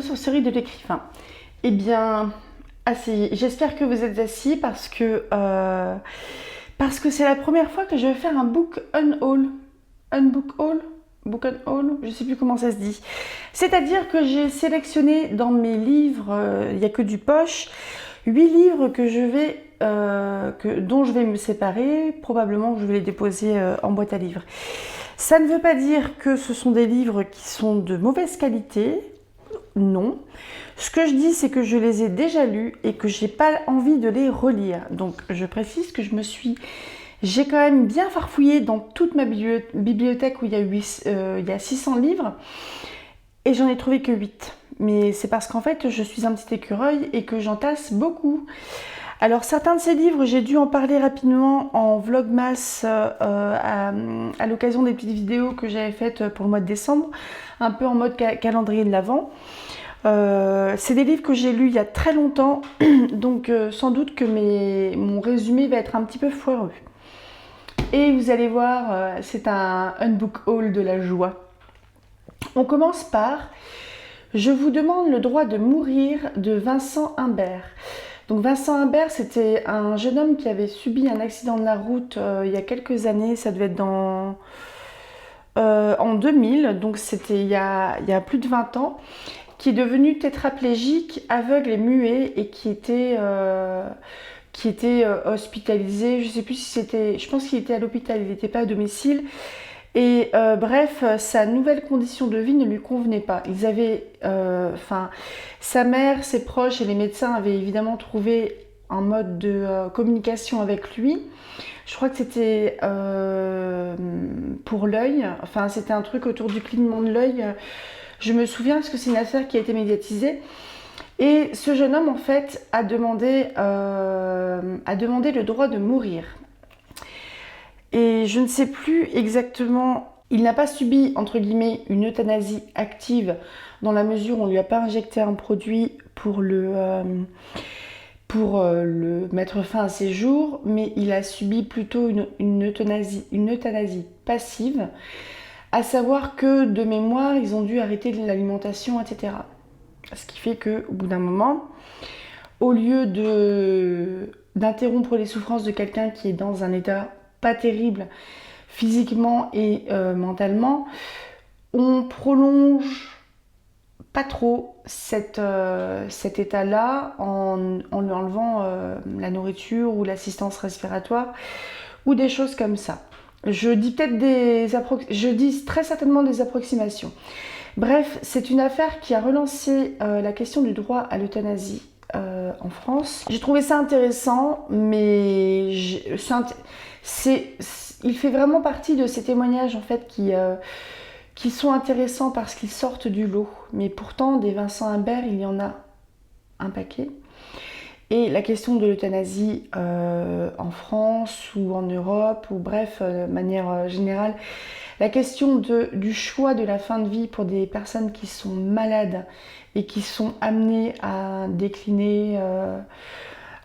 ressourcerie de l'écrivain. Eh bien, assis. J'espère que vous êtes assis parce que c'est la première fois que je vais faire un book unhaul. Unbook haul? Book unhaul? Je ne sais plus comment ça se dit. C'est-à-dire que j'ai sélectionné dans mes livres, il n'y a que du poche, 8 livres dont je vais me séparer. Probablement que je vais les déposer en boîte à livres. Ça ne veut pas dire que ce sont des livres qui sont de mauvaise qualité. Non. Ce que je dis, c'est que je les ai déjà lus et que j'ai pas envie de les relire. Donc, je précise que j'ai quand même bien farfouillé dans toute ma bibliothèque où il y a 600 livres et j'en ai trouvé que 8. Mais c'est parce qu'en fait, je suis un petit écureuil et que j'entasse beaucoup. Alors, certains de ces livres, j'ai dû en parler rapidement en vlogmas à l'occasion des petites vidéos que j'avais faites pour le mois de décembre, un peu en mode calendrier de l'Avent. C'est des livres que j'ai lus il y a très longtemps, donc sans doute que mon résumé va être un petit peu foireux. Et vous allez voir, c'est un unbook haul de la joie. On commence par « Je vous demande le droit de mourir » de Vincent Humbert. Donc Vincent Humbert, c'était un jeune homme qui avait subi un accident de la route il y a quelques années, ça devait être en 2000, donc c'était il y a plus de 20 ans, qui est devenu tétraplégique, aveugle et muet et qui était hospitalisé. Je sais plus si c'était, je pense qu'il était à l'hôpital, il n'était pas à domicile. Et bref, sa nouvelle condition de vie ne lui convenait pas. Sa mère, ses proches et les médecins avaient évidemment trouvé un mode de communication avec lui. Je crois que c'était pour l'œil. Enfin, c'était un truc autour du clignement de l'œil. Je me souviens parce que c'est une affaire qui a été médiatisée. Et ce jeune homme, en fait, a demandé le droit de mourir. Et je ne sais plus exactement, il n'a pas subi, entre guillemets, une euthanasie active dans la mesure où on ne lui a pas injecté un produit pour le mettre fin à ses jours, mais il a subi plutôt une euthanasie passive, à savoir que de mémoire, ils ont dû arrêter l'alimentation, etc. Ce qui fait qu'au bout d'un moment, au lieu d'interrompre les souffrances de quelqu'un qui est dans un état pas terrible physiquement et mentalement, on prolonge pas trop cet état-là en lui enlevant la nourriture ou l'assistance respiratoire ou des choses comme ça. Je dis très certainement des approximations. Bref, c'est une affaire qui a relancé la question du droit à l'euthanasie en France. J'ai trouvé ça intéressant, mais il fait vraiment partie de ces témoignages en fait qui sont intéressants parce qu'ils sortent du lot. Mais pourtant, des Vincent Humbert, il y en a un paquet. Et la question de l'euthanasie en France ou en Europe, ou bref, de manière générale, la question du choix de la fin de vie pour des personnes qui sont malades et qui sont amenées à décliner,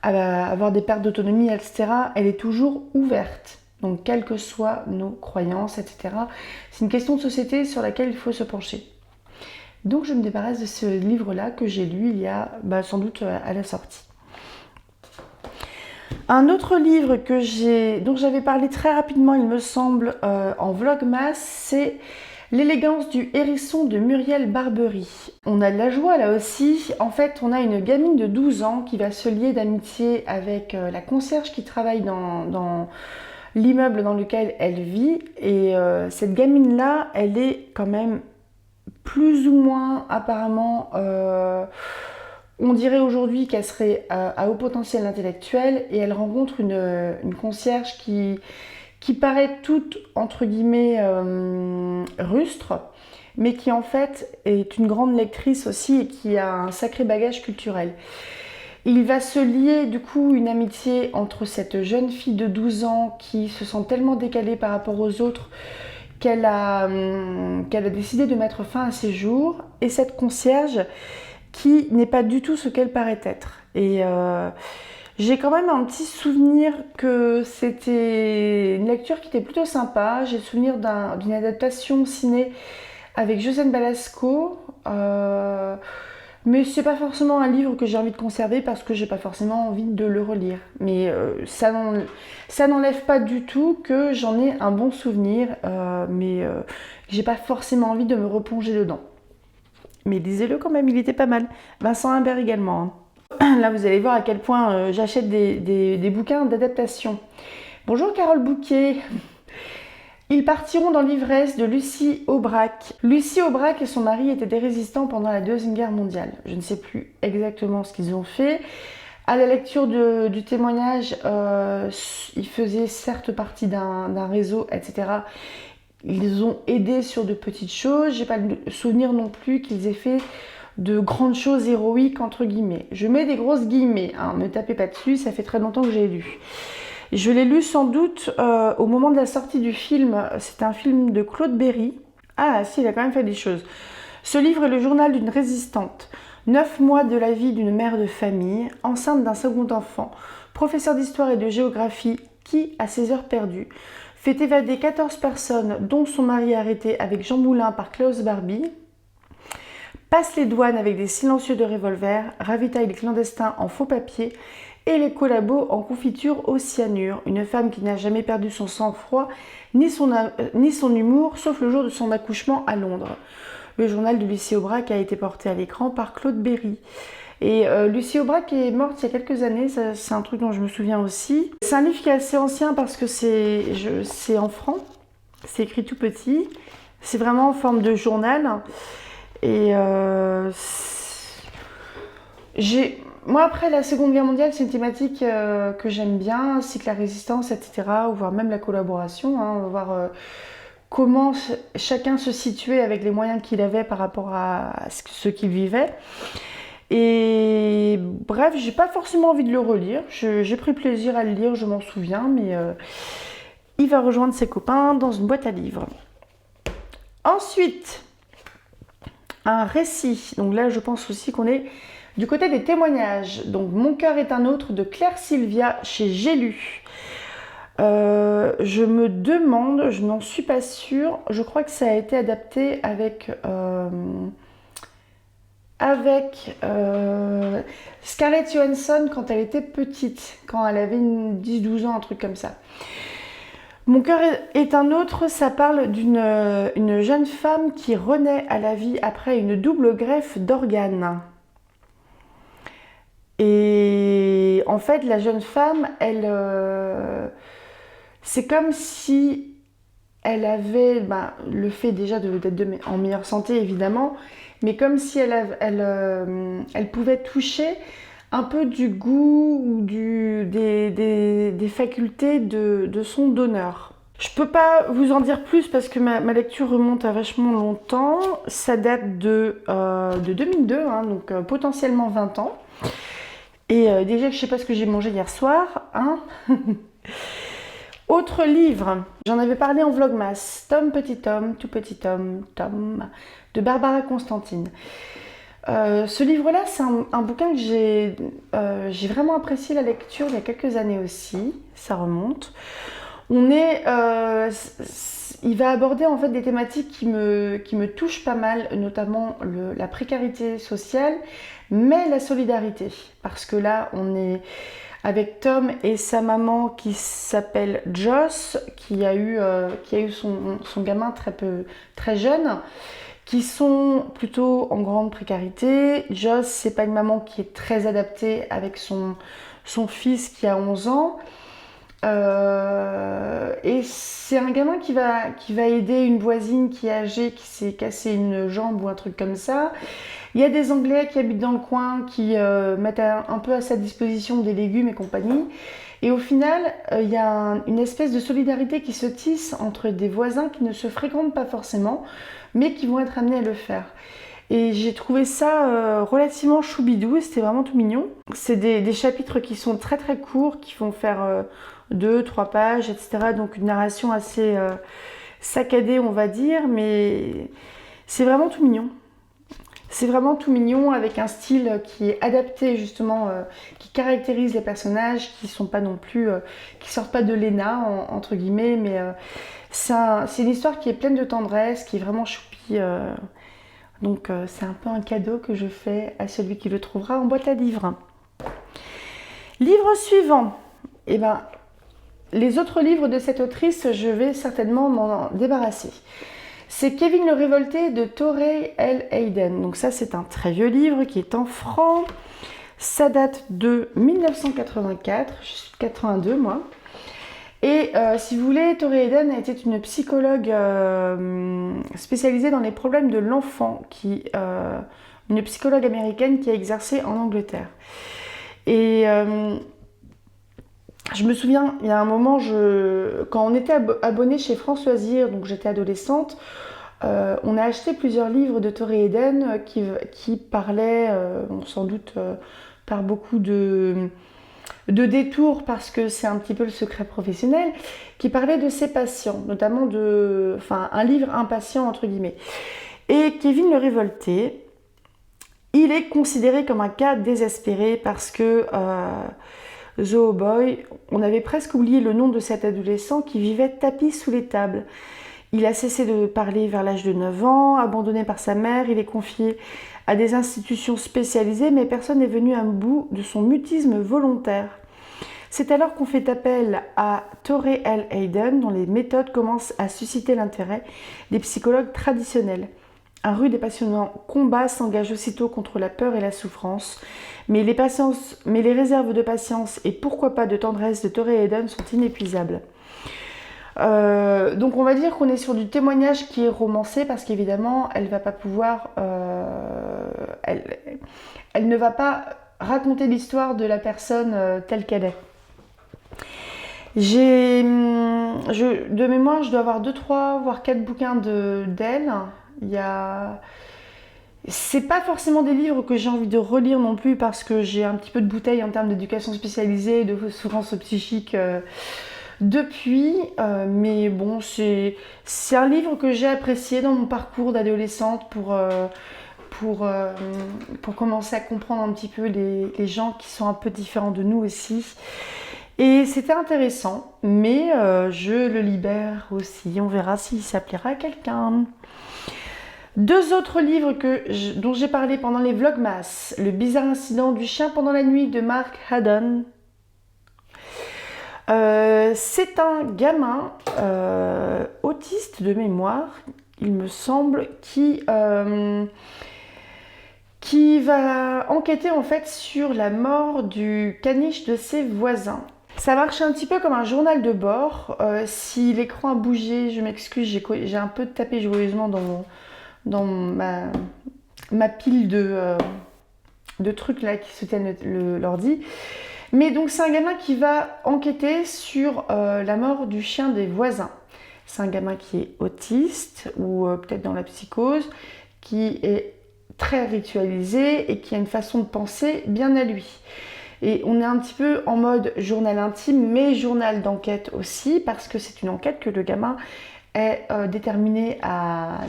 à avoir des pertes d'autonomie, etc., elle est toujours ouverte. Donc, quelles que soient nos croyances, etc., c'est une question de société sur laquelle il faut se pencher. Donc, je me débarrasse de ce livre-là que j'ai lu il y a sans doute à la sortie. Un autre livre dont j'avais parlé très rapidement, il me semble, en vlogmas, c'est L'élégance du hérisson de Muriel Barbery. On a de la joie là aussi. En fait, on a une gamine de 12 ans qui va se lier d'amitié avec la concierge qui travaille dans l'immeuble dans lequel elle vit. Et cette gamine-là, elle est quand même plus ou moins apparemment... on dirait aujourd'hui qu'elle serait à haut potentiel intellectuel et elle rencontre une concierge qui paraît toute, entre guillemets, rustre, mais qui en fait est une grande lectrice aussi et qui a un sacré bagage culturel. Il va se lier du coup une amitié entre cette jeune fille de 12 ans qui se sent tellement décalée par rapport aux autres qu'elle a décidé de mettre fin à ses jours, et cette concierge qui n'est pas du tout ce qu'elle paraît être. Et j'ai quand même un petit souvenir que c'était une lecture qui était plutôt sympa. J'ai le souvenir d'une adaptation ciné avec Josiane Balasco, Mais c'est pas forcément un livre que j'ai envie de conserver parce que j'ai pas forcément envie de le relire. Mais ça n'enlève pas du tout que j'en ai un bon souvenir, mais j'ai pas forcément envie de me replonger dedans. Mais lisez-le quand même, il était pas mal. Vincent Imbert également, hein. Là, vous allez voir à quel point j'achète des bouquins d'adaptation. Bonjour Carole Bouquet. Ils partiront dans l'ivresse de Lucie Aubrac. Lucie Aubrac et son mari étaient des résistants pendant la Deuxième Guerre mondiale. Je ne sais plus exactement ce qu'ils ont fait. À la lecture du témoignage, ils faisaient certes partie d'un réseau, etc. Ils ont aidé sur de petites choses. J'ai pas le souvenir non plus qu'ils aient fait de grandes choses héroïques, entre guillemets. Je mets des grosses guillemets, hein, ne tapez pas dessus, ça fait très longtemps que j'ai lu. Je l'ai lu sans doute au moment de la sortie du film. C'est un film de Claude Berry. Ah si, il a quand même fait des choses. Ce livre est le journal d'une résistante. 9 mois de la vie d'une mère de famille, enceinte d'un second enfant, professeur d'histoire et de géographie qui, à ses heures perdues, fait évader 14 personnes, dont son mari arrêté avec Jean Moulin par Klaus Barbie, passe les douanes avec des silencieux de revolver, ravitaille les clandestins en faux papiers et les collabos en confiture au cyanure. Une femme qui n'a jamais perdu son sang-froid ni son humour, sauf le jour de son accouchement à Londres. Le journal de Lucie Aubrac a été porté à l'écran par Claude Berry. Et Lucie Aubrac est morte il y a quelques années, c'est un truc dont je me souviens aussi. C'est un livre qui est assez ancien parce que c'est en franc, c'est écrit tout petit, c'est vraiment en forme de journal. Et moi, après la Seconde Guerre mondiale, c'est une thématique que j'aime bien, ainsi que la résistance, etc., ou voire même la collaboration, hein, voir comment chacun se situait avec les moyens qu'il avait par rapport à ce qu'il vivait. Et bref, j'ai pas forcément envie de le relire, j'ai pris plaisir à le lire, je m'en souviens, mais il va rejoindre ses copains dans une boîte à livres. Ensuite, un récit, donc là je pense aussi qu'on est du côté des témoignages. Donc Mon cœur est un autre de Claire Sylvia chez J'ai lu. Je me demande, je n'en suis pas sûre, je crois que ça a été adapté avec Scarlett Johansson quand elle était petite, quand elle avait 10-12 ans, un truc comme ça. Mon cœur est un autre, ça parle d'une jeune femme qui renaît à la vie après une double greffe d'organes. Et en fait, la jeune femme, c'est comme si elle avait le fait déjà d'être en meilleure santé, évidemment, mais comme si elle pouvait toucher un peu du goût ou des facultés de son donneur. Je peux pas vous en dire plus parce que ma lecture remonte à vachement longtemps. Ça date de 2002, hein, donc potentiellement 20 ans. Et déjà que je sais pas ce que j'ai mangé hier soir, hein. Autre livre, j'en avais parlé en vlogmas, Tom Petit Tom, Tout Petit Tom, Tom, de Barbara Constantine. Ce livre-là, c'est un bouquin que j'ai vraiment apprécié la lecture il y a quelques années aussi, ça remonte. Il va aborder en fait des thématiques qui me touchent pas mal, notamment la précarité sociale, mais la solidarité. Parce que là, on est avec Tom et sa maman qui s'appelle Joss, qui a eu son gamin très jeune, qui sont plutôt en grande précarité. Joss, c'est pas une maman qui est très adaptée avec son fils qui a 11 ans. Et c'est un gamin qui va aider une voisine qui est âgée, qui s'est cassé une jambe ou un truc comme ça. Il y a des Anglais qui habitent dans le coin qui mettent un peu à sa disposition des légumes et compagnie. Et au final, il y a une espèce de solidarité qui se tisse entre des voisins qui ne se fréquentent pas forcément, mais qui vont être amenés à le faire. Et j'ai trouvé ça relativement choubidou, c'était vraiment tout mignon. C'est des chapitres qui sont très très courts, qui vont faire 2-3 pages, etc. Donc une narration assez saccadée, on va dire, mais c'est vraiment tout mignon. C'est vraiment tout mignon avec un style qui est adapté justement, qui caractérise les personnages, qui sont pas non plus, qui sortent pas de l'ENA entre guillemets, mais c'est une histoire qui est pleine de tendresse, qui est vraiment choupie. Donc c'est un peu un cadeau que je fais à celui qui le trouvera en boîte à livres. Livre suivant. Eh ben, les autres livres de cette autrice, je vais certainement m'en débarrasser. C'est Kevin le Révolté de Torrey L. Hayden. Donc ça, c'est un très vieux livre qui est en franc. Ça date de 1984. Je suis de 82, moi. Et si vous voulez, Torrey Hayden était une psychologue spécialisée dans les problèmes de l'enfant, une psychologue américaine qui a exercé en Angleterre. Et je me souviens, il y a un moment, quand on était abonné chez France Loisirs, donc j'étais adolescente, on a acheté plusieurs livres de Torrey Hayden qui parlaient, sans doute par beaucoup de détours, parce que c'est un petit peu le secret professionnel, qui parlait de ses patients, notamment un livre impatient entre guillemets. Et Kevin le Révolté, il est considéré comme un cas désespéré parce que Zoo Boy, on avait presque oublié le nom de cet adolescent qui vivait tapis sous les tables. Il a cessé de parler vers l'âge de 9 ans, abandonné par sa mère, il est confié à des institutions spécialisées, mais personne n'est venu à bout de son mutisme volontaire. C'est alors qu'on fait appel à Torrey L. Hayden, dont les méthodes commencent à susciter l'intérêt des psychologues traditionnels. Un rude et passionnant combat s'engage aussitôt contre la peur et la souffrance, mais les réserves de patience et pourquoi pas de tendresse de Torrey Hayden sont inépuisables. Donc on va dire qu'on est sur du témoignage qui est romancé parce qu'évidemment elle va pas pouvoir, elle ne va pas raconter l'histoire de la personne telle qu'elle est. De mémoire, je dois avoir 2, 3, voire 4 bouquins d'elle. C'est pas forcément des livres que j'ai envie de relire non plus parce que j'ai un petit peu de bouteille en termes d'éducation spécialisée, de souffrance psychique depuis. Mais bon, c'est un livre que j'ai apprécié dans mon parcours d'adolescente pour commencer à comprendre un petit peu les gens qui sont un peu différents de nous aussi. Et c'était intéressant, mais je le libère aussi. On verra si ça plaira à quelqu'un. 2 autres livres dont j'ai parlé pendant les Vlogmas. Le bizarre incident du chien pendant la nuit de Mark Haddon. C'est un gamin autiste de mémoire, il me semble, qui va enquêter en fait sur la mort du caniche de ses voisins. Ça marche un petit peu comme un journal de bord. Si l'écran a bougé, je m'excuse, j'ai un peu tapé joyeusement dans ma pile de trucs là qui soutiennent l'ordi. Mais donc c'est un gamin qui va enquêter sur la mort du chien des voisins. C'est un gamin qui est autiste ou peut-être dans la psychose, qui est très ritualisé et qui a une façon de penser bien à lui. Et on est un petit peu en mode journal intime, mais journal d'enquête aussi, parce que c'est une enquête que le gamin est déterminé à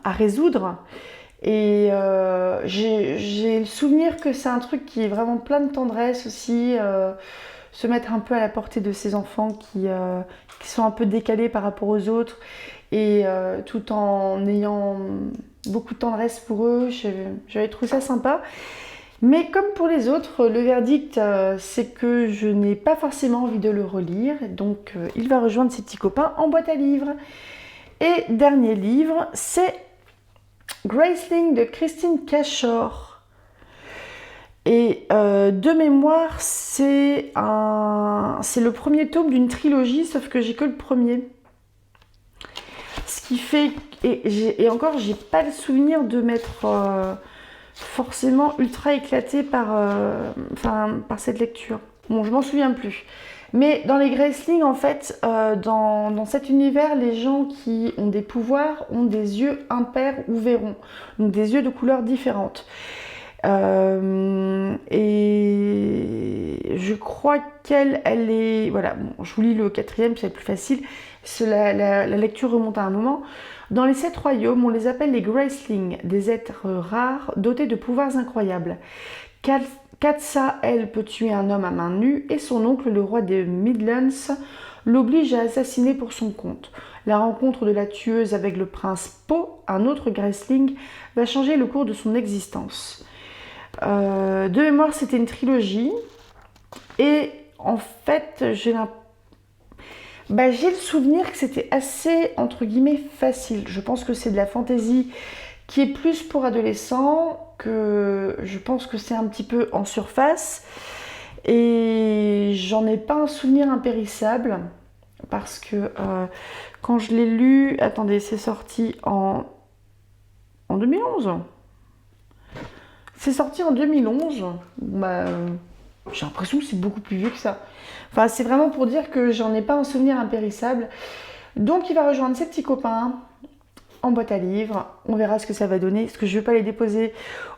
résoudre. Et j'ai le souvenir que c'est un truc qui est vraiment plein de tendresse aussi, se mettre un peu à la portée de ces enfants qui sont un peu décalés par rapport aux autres, et tout en ayant beaucoup de tendresse pour eux. J'avais trouvé ça sympa. Mais comme pour les autres, le verdict, c'est que je n'ai pas forcément envie de le relire. Donc il va rejoindre ses petits copains en boîte à livres. Et dernier livre, c'est Graceling de Christine Cashore. Et de mémoire, c'est le premier tome d'une trilogie, sauf que j'ai que le premier. Ce qui fait... Et encore, j'ai pas le souvenir de m'être forcément ultra éclatée par cette lecture. Bon, je m'en souviens plus. Mais dans les Graceling, en fait, dans cet univers, les gens qui ont des pouvoirs ont des yeux impairs ou verrons, donc des yeux de couleurs différentes. Et je crois qu'elle est... Voilà, bon, je vous lis le 4e, c'est le plus facile. La lecture remonte à un moment. Dans les 7 royaumes, on les appelle les Graceling, des êtres rares dotés de pouvoirs incroyables. Katsa, elle, peut tuer un homme à main nue, et son oncle, le roi des Midlands, l'oblige à assassiner pour son compte. La rencontre de la tueuse avec le prince Po, un autre Grisling, va changer le cours de son existence. De mémoire, c'était une trilogie. Et en fait, j'ai le souvenir que c'était assez, entre guillemets, facile. Je pense que c'est de la fantaisie qui est plus pour adolescents, que je pense que c'est un petit peu en surface. Et j'en ai pas un souvenir impérissable, parce que quand je l'ai lu, attendez, c'est sorti en 2011. C'est sorti en 2011. Bah, j'ai l'impression que c'est beaucoup plus vieux que ça. Enfin, c'est vraiment pour dire que j'en ai pas un souvenir impérissable. Donc, il va rejoindre ses petits copains en boîte à livres. On verra ce que ça va donner. Parce que je ne vais pas les déposer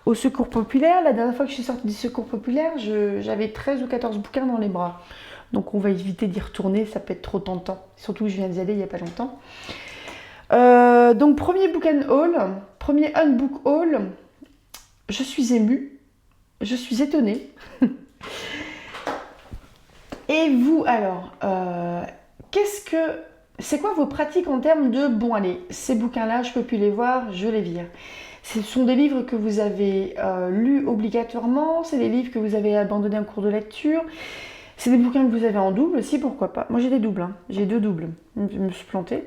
au Secours Populaire. La dernière fois que je suis sortie du Secours Populaire, j'avais 13 ou 14 bouquins dans les bras. Donc, on va éviter d'y retourner. Ça peut être trop tentant. Surtout que je viens d'y aller il n'y a pas longtemps. Donc, premier book haul. Premier unbook haul. Je suis émue. Je suis étonnée. Et vous, alors, c'est quoi vos pratiques en termes de, bon allez, ces bouquins-là, je peux plus les voir, je les vire. Ce sont des livres que vous avez lus obligatoirement, c'est des livres que vous avez abandonnés en cours de lecture, c'est des bouquins que vous avez en double aussi, pourquoi pas. Moi j'ai des doubles, hein. J'ai 2 doubles, je me suis plantée.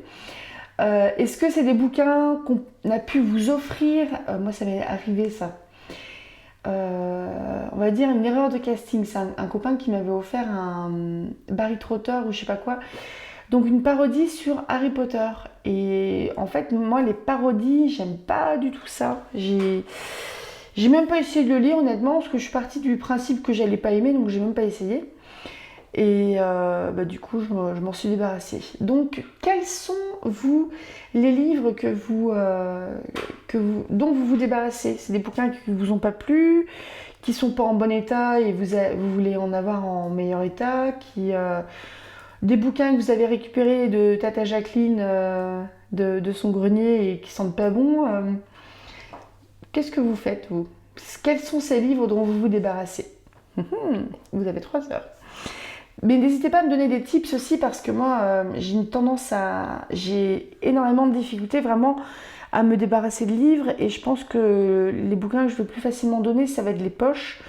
Est-ce que c'est des bouquins qu'on a pu vous offrir? Moi ça m'est arrivé ça. On va dire une erreur de casting. C'est un copain qui m'avait offert un Barry Trotter ou je sais pas quoi. Donc une parodie sur Harry Potter. Et en fait, moi, les parodies, j'aime pas du tout ça. J'ai même pas essayé de le lire, honnêtement, parce que je suis partie du principe que j'allais pas aimer, donc j'ai même pas essayé. Et du coup, je m'en suis débarrassée. Donc, quels sont, vous, les livres dont vous vous débarrassez? C'est des bouquins qui ne vous ont pas plu, qui ne sont pas en bon état et vous voulez en avoir en meilleur état, des bouquins que vous avez récupérés de Tata Jacqueline de son grenier et qui sentent pas bon. Qu'est-ce que vous faites, vous? Quels sont ces livres dont vous vous débarrassez? Vous avez 3 heures. Mais n'hésitez pas à me donner des tips aussi, parce que moi, j'ai énormément de difficultés vraiment à me débarrasser de livres, et je pense que les bouquins que je veux plus facilement donner, ça va être les poches,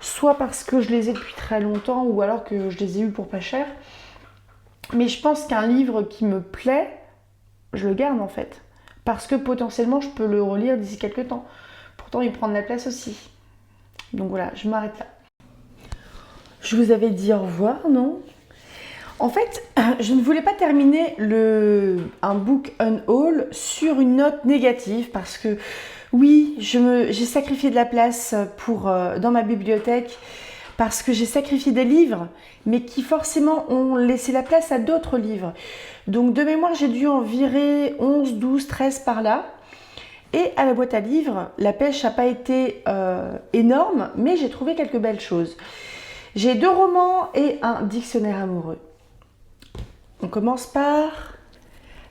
soit parce que je les ai depuis très longtemps, ou alors que je les ai eus pour pas cher. Mais je pense qu'un livre qui me plaît, je le garde en fait, parce que potentiellement je peux le relire d'ici quelques temps. Pourtant, il prend de la place aussi. Donc voilà, je m'arrête là. Je vous avais dit au revoir, non? En fait, je ne voulais pas terminer un book haul sur une note négative, parce que oui, j'ai sacrifié de la place dans ma bibliothèque, parce que j'ai sacrifié des livres, mais qui forcément ont laissé la place à d'autres livres. Donc de mémoire, j'ai dû en virer 11, 12, 13 par là. Et à la boîte à livres, la pêche n'a pas été énorme, mais j'ai trouvé quelques belles choses. J'ai 2 romans et un dictionnaire amoureux. On commence par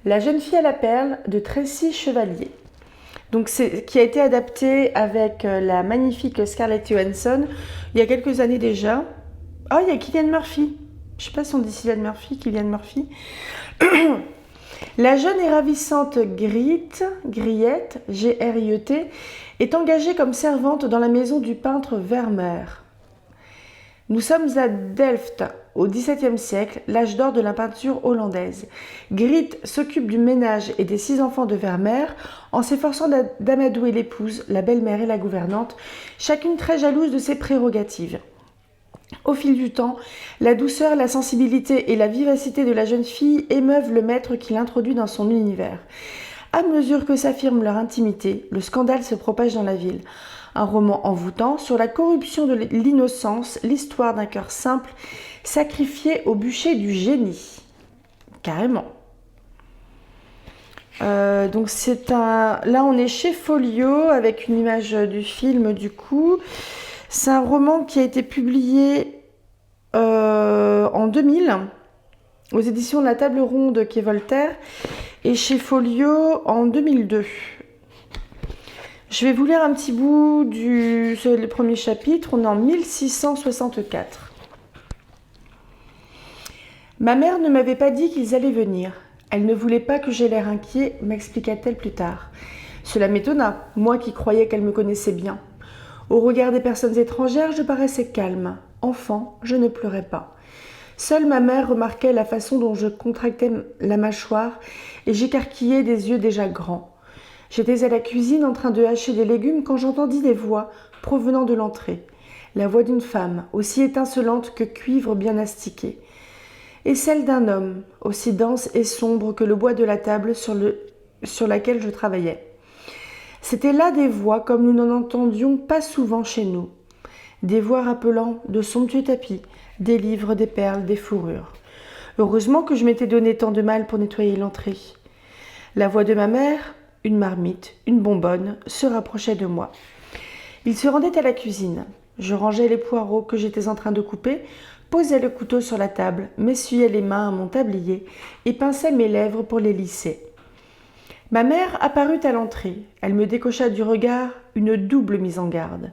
La jeune fille à la perle de Tracy Chevalier. Donc qui a été adapté avec la magnifique Scarlett Johansson il y a quelques années déjà. Oh, il y a Cillian Murphy. Je sais pas si on dit Cillian Murphy, Cillian Murphy. La jeune et ravissante Griette, G-R-I-E-T, est engagée comme servante dans la maison du peintre Vermeer. Nous sommes à Delft, au XVIIe siècle, l'âge d'or de la peinture hollandaise. Griette s'occupe du ménage et des 6 enfants de Vermeer en s'efforçant d'amadouer l'épouse, la belle-mère et la gouvernante, chacune très jalouse de ses prérogatives. Au fil du temps, la douceur, la sensibilité et la vivacité de la jeune fille émeuvent le maître qui l'introduit dans son univers. À mesure que s'affirme leur intimité, le scandale se propage dans la ville. Un roman envoûtant sur la corruption de l'innocence, l'histoire d'un cœur simple sacrifié au bûcher du génie. Carrément. Donc là on est chez Folio avec une image du film du coup. C'est un roman qui a été publié en 2000 aux éditions de la Table Ronde qui est Voltaire et chez Folio en 2002. Je vais vous lire un petit bout sur le premier chapitre. On est en 1664. Ma mère ne m'avait pas dit qu'ils allaient venir. Elle ne voulait pas que j'aie l'air inquiet, m'expliqua-t-elle plus tard. Cela m'étonna, moi qui croyais qu'elle me connaissait bien. Au regard des personnes étrangères, je paraissais calme. Enfant, je ne pleurais pas. Seule ma mère remarquait la façon dont je contractais la mâchoire et j'écarquillais des yeux déjà grands. J'étais à la cuisine en train de hacher des légumes quand j'entendis des voix provenant de l'entrée. La voix d'une femme, aussi étincelante que cuivre bien astiqué, et celle d'un homme, aussi dense et sombre que le bois de la table sur laquelle je travaillais. C'étaient là des voix comme nous n'en entendions pas souvent chez nous. Des voix rappelant de somptueux tapis, des livres, des perles, des fourrures. Heureusement que je m'étais donné tant de mal pour nettoyer l'entrée. La voix de ma mère, une marmite, une bonbonne, se rapprochait de moi. Il se rendait à la cuisine. Je rangeais les poireaux que j'étais en train de couper, posais le couteau sur la table, m'essuyais les mains à mon tablier et pinçais mes lèvres pour les lisser. Ma mère apparut à l'entrée. Elle me décocha du regard une double mise en garde.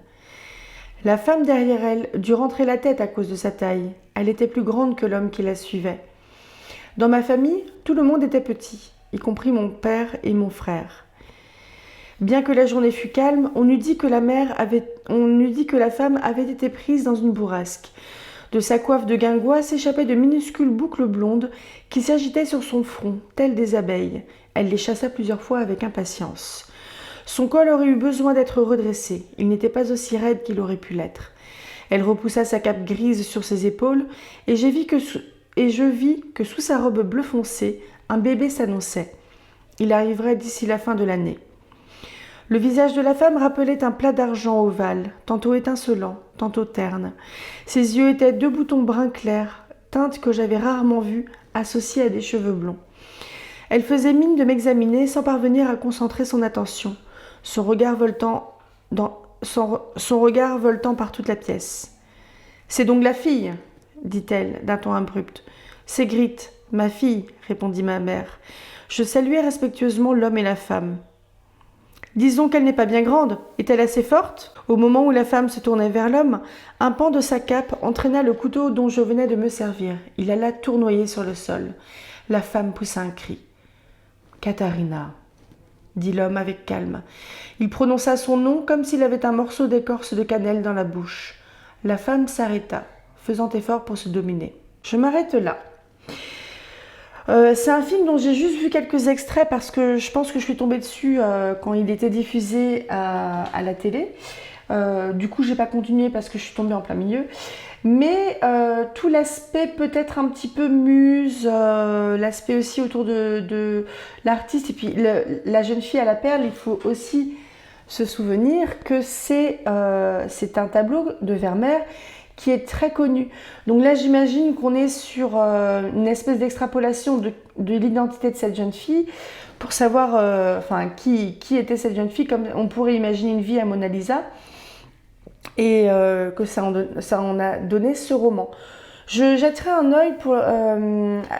La femme derrière elle dut rentrer la tête à cause de sa taille. Elle était plus grande que l'homme qui la suivait. Dans ma famille, tout le monde était petit, y compris mon père et mon frère. Bien que la journée fût calme, on eût dit que la femme avait été prise dans une bourrasque. De sa coiffe de guingois s'échappaient de minuscules boucles blondes qui s'agitaient sur son front, telles des abeilles. Elle les chassa plusieurs fois avec impatience. Son col aurait eu besoin d'être redressé. Il n'était pas aussi raide qu'il aurait pu l'être. Elle repoussa sa cape grise sur ses épaules et je vis que sous sa robe bleu foncé, un bébé s'annonçait. Il arriverait d'ici la fin de l'année. Le visage de la femme rappelait un plat d'argent ovale, tantôt étincelant, tantôt terne. Ses yeux étaient deux boutons brun clair, teinte que j'avais rarement vue, associée à des cheveux blonds. Elle faisait mine de m'examiner sans parvenir à concentrer son attention, son regard voltant par toute la pièce. « C'est donc la fille ?» dit-elle d'un ton abrupt. « C'est Grit, ma fille, » répondit ma mère. Je saluai respectueusement l'homme et la femme. « Disons qu'elle n'est pas bien grande. Est-elle assez forte ?» Au moment où la femme se tournait vers l'homme, un pan de sa cape entraîna le couteau dont je venais de me servir. Il alla tournoyer sur le sol. La femme poussa un cri. « Katharina !» dit l'homme avec calme. Il prononça son nom comme s'il avait un morceau d'écorce de cannelle dans la bouche. La femme s'arrêta, faisant effort pour se dominer. Je m'arrête là. C'est un film dont j'ai juste vu quelques extraits parce que je pense que je suis tombée dessus quand il était diffusé à la télé. Du coup, j'ai pas continué parce que je suis tombée en plein milieu. Mais tout l'aspect peut-être un petit peu muse, l'aspect aussi autour de l'artiste et puis la jeune fille à la perle, il faut aussi se souvenir que c'est un tableau de Vermeer qui est très connu. Donc là, j'imagine qu'on est sur une espèce d'extrapolation de l'identité de cette jeune fille pour savoir qui était cette jeune fille, comme on pourrait imaginer une vie à Mona Lisa. Et que ça en a donné ce roman. Je jetterai un œil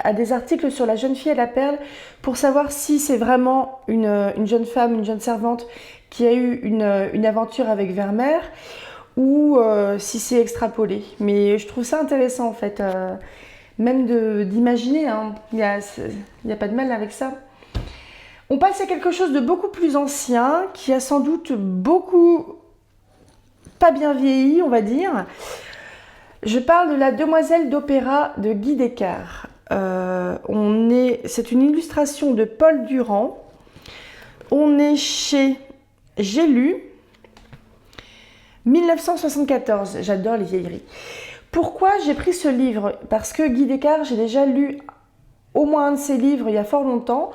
à des articles sur la jeune fille à la perle pour savoir si c'est vraiment une jeune femme, une jeune servante qui a eu une aventure avec Vermeer ou si c'est extrapolé. Mais je trouve ça intéressant en fait, même d'imaginer, hein. Il y a pas de mal avec ça. On passe à quelque chose de beaucoup plus ancien qui a sans doute beaucoup pas bien vieilli, on va dire. Je parle de la Demoiselle d'opéra de Guy Descartes. C'est une illustration de Paul Durand. On est chez J'ai lu, 1974. J'adore les vieilleries. Pourquoi j'ai pris ce livre? Parce que Guy Descartes, j'ai déjà lu au moins un de ses livres il y a fort longtemps.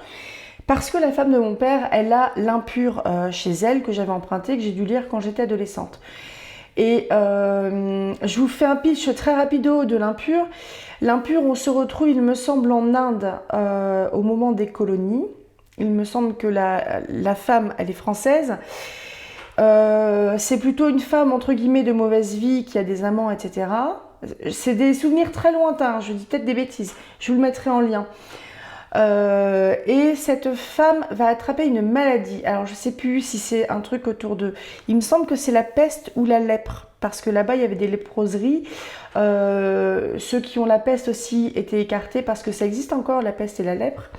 Parce que la femme de mon père, elle a l'Impur chez elle, que j'avais emprunté, que j'ai dû lire quand j'étais adolescente. Et je vous fais un pitch très rapido de l'Impur. L'Impur, on se retrouve, il me semble, en Inde au moment des colonies. Il me semble que la femme, elle est française. C'est plutôt une femme, entre guillemets, de mauvaise vie, qui a des amants, etc. C'est des souvenirs très lointains, je dis peut-être des bêtises. Je vous le mettrai en lien. Et cette femme va attraper une maladie. Alors je sais plus si c'est un truc autour de... Il me semble que c'est la peste ou la lèpre, parce que là-bas il y avait des léproseries. Ceux qui ont la peste aussi étaient écartés parce que ça existe encore, la peste et la lèpre.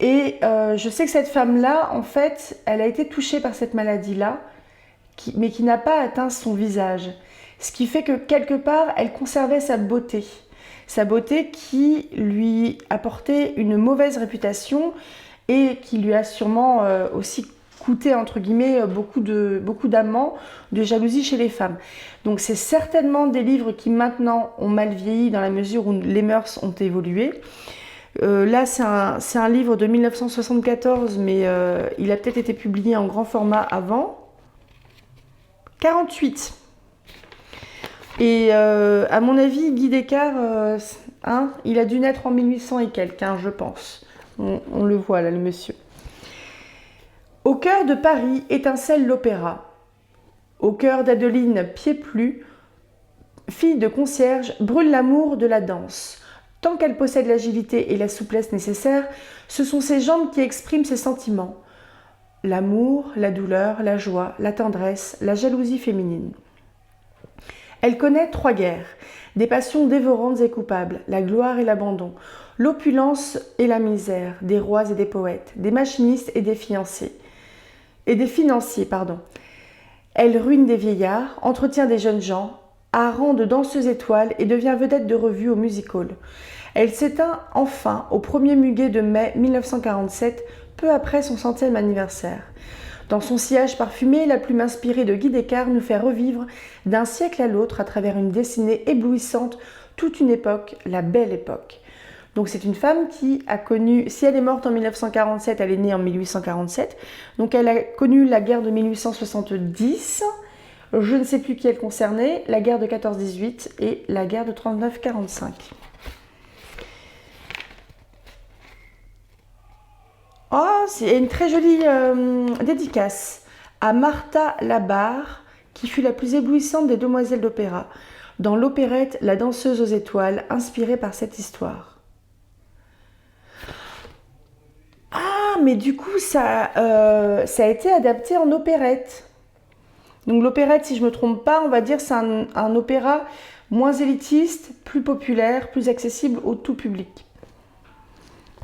Et je sais que cette femme-là, en fait, elle a été touchée par cette maladie-là, mais qui n'a pas atteint son visage. Ce qui fait que quelque part, elle conservait sa beauté. Sa beauté qui lui apportait une mauvaise réputation et qui lui a sûrement aussi coûté, entre guillemets, beaucoup d'amants, de jalousie chez les femmes. Donc c'est certainement des livres qui maintenant ont mal vieilli dans la mesure où les mœurs ont évolué. Là, c'est un livre de 1974, mais il a peut-être été publié en grand format avant. 48. Et à mon avis, Guy Descartes, il a dû naître en 1800 et quelques, je pense. On le voit là, le monsieur. Au cœur de Paris étincelle l'opéra. Au cœur d'Adeline Pieplu, fille de concierge, brûle l'amour de la danse. Tant qu'elle possède l'agilité et la souplesse nécessaires, ce sont ses jambes qui expriment ses sentiments. L'amour, la douleur, la joie, la tendresse, la jalousie féminine. Elle connaît 3 guerres, des passions dévorantes et coupables, la gloire et l'abandon, l'opulence et la misère, des rois et des poètes, des machinistes et des financiers. Elle ruine des vieillards, entretient des jeunes gens, a rang de danseuse étoile et devient vedette de revue au music-hall. Elle s'éteint enfin au 1er muguet de mai 1947, peu après son 100e anniversaire. Dans son sillage parfumé, la plume inspirée de Guy Descartes nous fait revivre d'un siècle à l'autre à travers une dessinée éblouissante toute une époque, la belle époque. Donc c'est une femme qui a connu, si elle est morte en 1947, elle est née en 1847, donc elle a connu la guerre de 1870, je ne sais plus qui elle concernait, la guerre de 14-18 et la guerre de 39-45. Oh, c'est une très jolie dédicace à Martha Labarre, qui fut la plus éblouissante des demoiselles d'opéra, dans l'opérette La danseuse aux étoiles, inspirée par cette histoire. Ah, mais du coup, ça a été adapté en opérette. Donc l'opérette, si je ne me trompe pas, on va dire c'est un opéra moins élitiste, plus populaire, plus accessible au tout public.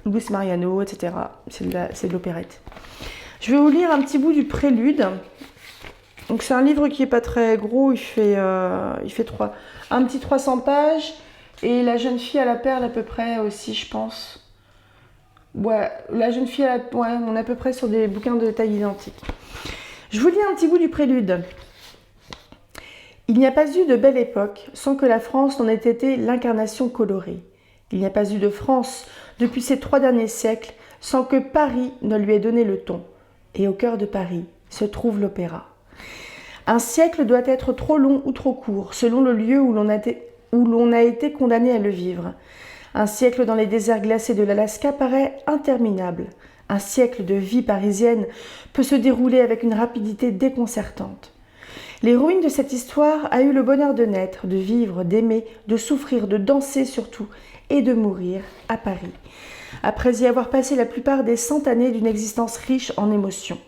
Louis Mariano, etc. C'est de l'opérette. Je vais vous lire un petit bout du prélude. Donc c'est un livre qui n'est pas très gros, il fait un petit 300 pages. Et La jeune fille à la perle à peu près aussi, je pense. Ouais, La jeune fille à la perle, ouais, on est à peu près sur des bouquins de taille identique. Je vous lis un petit bout du prélude. Il n'y a pas eu de belle époque sans que la France n'en ait été l'incarnation colorée. Il n'y a pas eu de France depuis ces 3 derniers siècles sans que Paris ne lui ait donné le ton. Et au cœur de Paris se trouve l'opéra. Un siècle doit être trop long ou trop court, selon le lieu où l'on a été condamné à le vivre. Un siècle dans les déserts glacés de l'Alaska paraît interminable. Un siècle de vie parisienne peut se dérouler avec une rapidité déconcertante. L'héroïne de cette histoire a eu le bonheur de naître, de vivre, d'aimer, de souffrir, de danser surtout, et de mourir à Paris, après y avoir passé la plupart des 100 années d'une existence riche en émotions.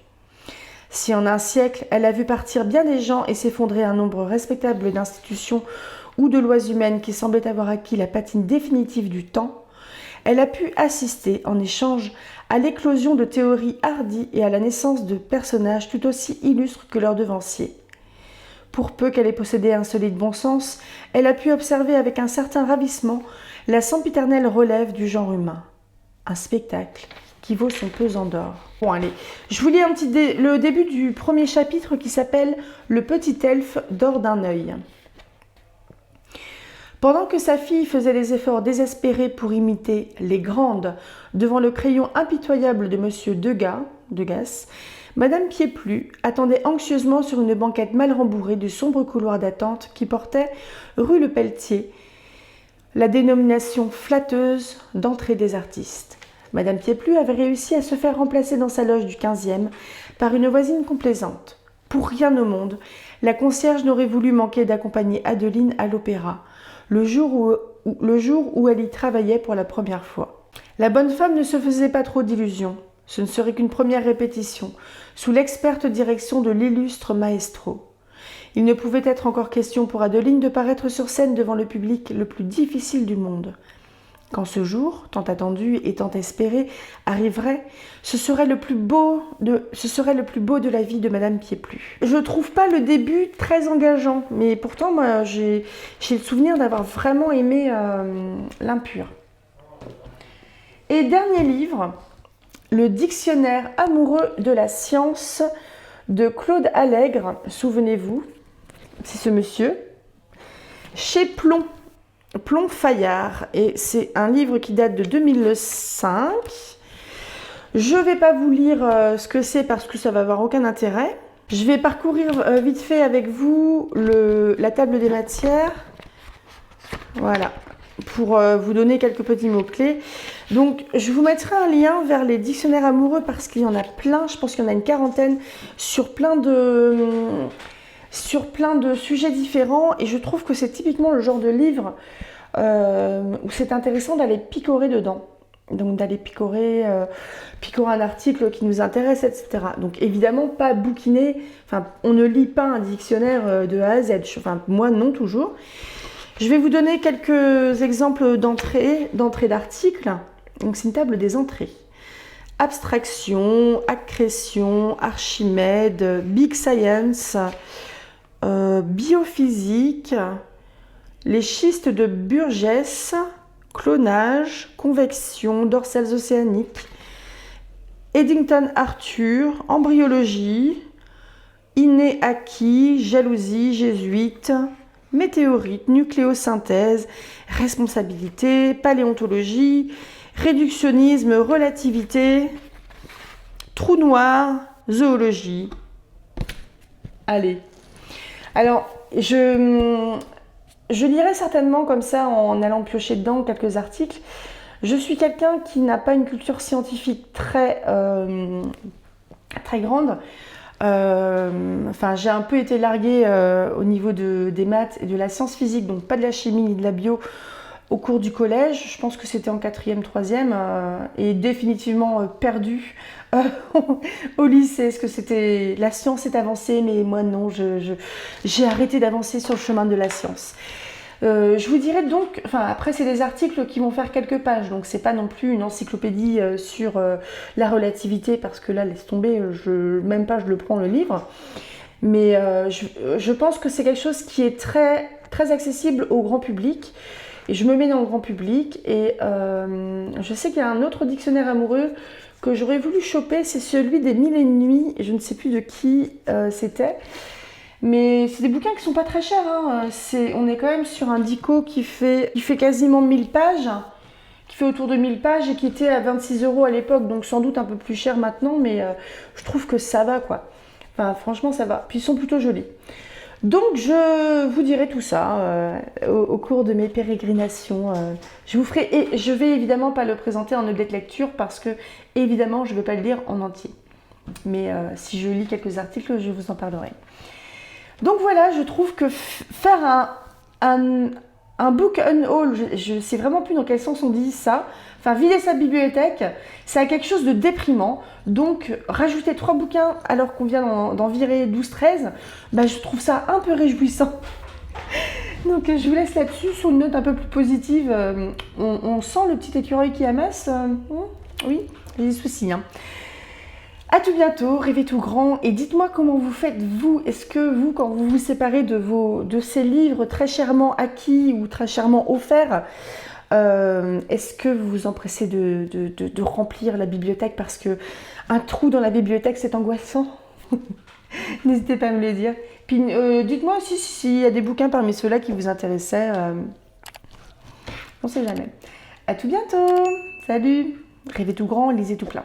Si en un siècle, elle a vu partir bien des gens et s'effondrer un nombre respectable d'institutions ou de lois humaines qui semblaient avoir acquis la patine définitive du temps, elle a pu assister, en échange, à l'éclosion de théories hardies et à la naissance de personnages tout aussi illustres que leurs devanciers. Pour peu qu'elle ait possédé un solide bon sens, elle a pu observer avec un certain ravissement la sempiternelle relève du genre humain. Un spectacle qui vaut son pesant d'or. Bon allez, je vous lis le début du premier chapitre qui s'appelle « Le petit elfe dort d'un œil ». Pendant que sa fille faisait des efforts désespérés pour imiter les grandes devant le crayon impitoyable de M. Degas, Madame Pieplu attendait anxieusement sur une banquette mal rembourrée du sombre couloir d'attente qui portait, rue Le Pelletier, la dénomination flatteuse d'entrée des artistes. Madame Pieplu avait réussi à se faire remplacer dans sa loge du 15e par une voisine complaisante. Pour rien au monde, la concierge n'aurait voulu manquer d'accompagner Adeline à l'opéra, le jour où elle y travaillait pour la première fois. La bonne femme ne se faisait pas trop d'illusions. Ce ne serait qu'une première répétition, sous l'experte direction de l'illustre maestro. Il ne pouvait être encore question pour Adeline de paraître sur scène devant le public le plus difficile du monde. quand ce jour, tant attendu et tant espéré, arriverait, ce serait le plus beau de la vie de Madame Pieplu. Je ne trouve pas le début très engageant, mais pourtant, moi, j'ai le souvenir d'avoir vraiment aimé L'Impur. Et dernier livre, le Dictionnaire amoureux de la science de Claude Allègre, souvenez-vous, c'est ce monsieur, chez Plomb Fayard, et c'est un livre qui date de 2005. Je ne vais pas vous lire ce que c'est parce que ça va avoir aucun intérêt. Je vais parcourir vite fait avec vous la table des matières. Voilà, pour vous donner quelques petits mots-clés. Donc, je vous mettrai un lien vers les dictionnaires amoureux parce qu'il y en a plein. Je pense qu'il y en a une quarantaine sur plein de sujets différents. Et je trouve que c'est typiquement le genre de livre où c'est intéressant d'aller picorer dedans. Donc, d'aller picorer un article qui nous intéresse, etc. Donc, évidemment, pas bouquiner. Enfin, on ne lit pas un dictionnaire de A à Z. Enfin, moi, non, toujours. Je vais vous donner quelques exemples d'entrées d'articles. Donc, c'est une table des entrées. Abstraction, accrétion, Archimède, Big Science, biophysique, les schistes de Burgess, clonage, convection, dorsales océaniques, Eddington Arthur, embryologie, inné acquis, jalousie, jésuite, météorite, nucléosynthèse, responsabilité, paléontologie, réductionnisme, relativité, trou noir, zoologie. Allez. Alors, je lirai certainement comme ça en allant piocher dedans quelques articles. Je suis quelqu'un qui n'a pas une culture scientifique très grande. Enfin, j'ai un peu été larguée au niveau des maths et de la science physique, donc pas de la chimie ni de la bio au cours du collège. Je pense que c'était en 4e, 3e et définitivement perdue au lycée. Est-ce que c'était la science est avancée, mais moi non, j'ai arrêté d'avancer sur le chemin de la science. Je vous dirais donc, enfin après c'est des articles qui vont faire quelques pages, donc c'est pas non plus une encyclopédie sur la relativité parce que là laisse tomber, même pas je le prends le livre, mais je pense que c'est quelque chose qui est très, très accessible au grand public et je me mets dans le grand public et je sais qu'il y a un autre dictionnaire amoureux que j'aurais voulu choper, c'est celui des Mille et une nuits, je ne sais plus de qui c'était. Mais c'est des bouquins qui sont pas très chers, hein. On est quand même sur un dico qui fait quasiment 1000 pages, qui fait autour de 1000 pages et qui était à 26 € à l'époque, donc sans doute un peu plus cher maintenant, mais je trouve que ça va quoi. Enfin franchement ça va, puis ils sont plutôt jolis. Donc je vous dirai tout ça au cours de mes pérégrinations. Je vais évidemment pas le présenter en update lecture parce que évidemment je ne vais pas le lire en entier. Mais si je lis quelques articles, je vous en parlerai. Donc voilà, je trouve que faire un book unhaul, je ne sais vraiment plus dans quel sens on dit ça, enfin vider sa bibliothèque, c'est quelque chose de déprimant. Donc rajouter 3 bouquins alors qu'on vient d'en virer 12-13, bah, je trouve ça un peu réjouissant. Donc je vous laisse là-dessus sur une note un peu plus positive. On sent le petit écureuil qui amasse. Oui, j'ai des soucis. Hein. A tout bientôt, rêvez tout grand et dites-moi comment vous faites vous. Est-ce que vous, quand vous vous séparez de ces livres très chèrement acquis ou très chèrement offerts, est-ce que vous vous empressez de remplir la bibliothèque parce que un trou dans la bibliothèque c'est angoissant? N'hésitez pas à me le dire. Puis dites-moi aussi s'il y a des bouquins parmi ceux-là qui vous intéressaient. On sait jamais. A tout bientôt. Salut. Rêvez tout grand, lisez tout plein.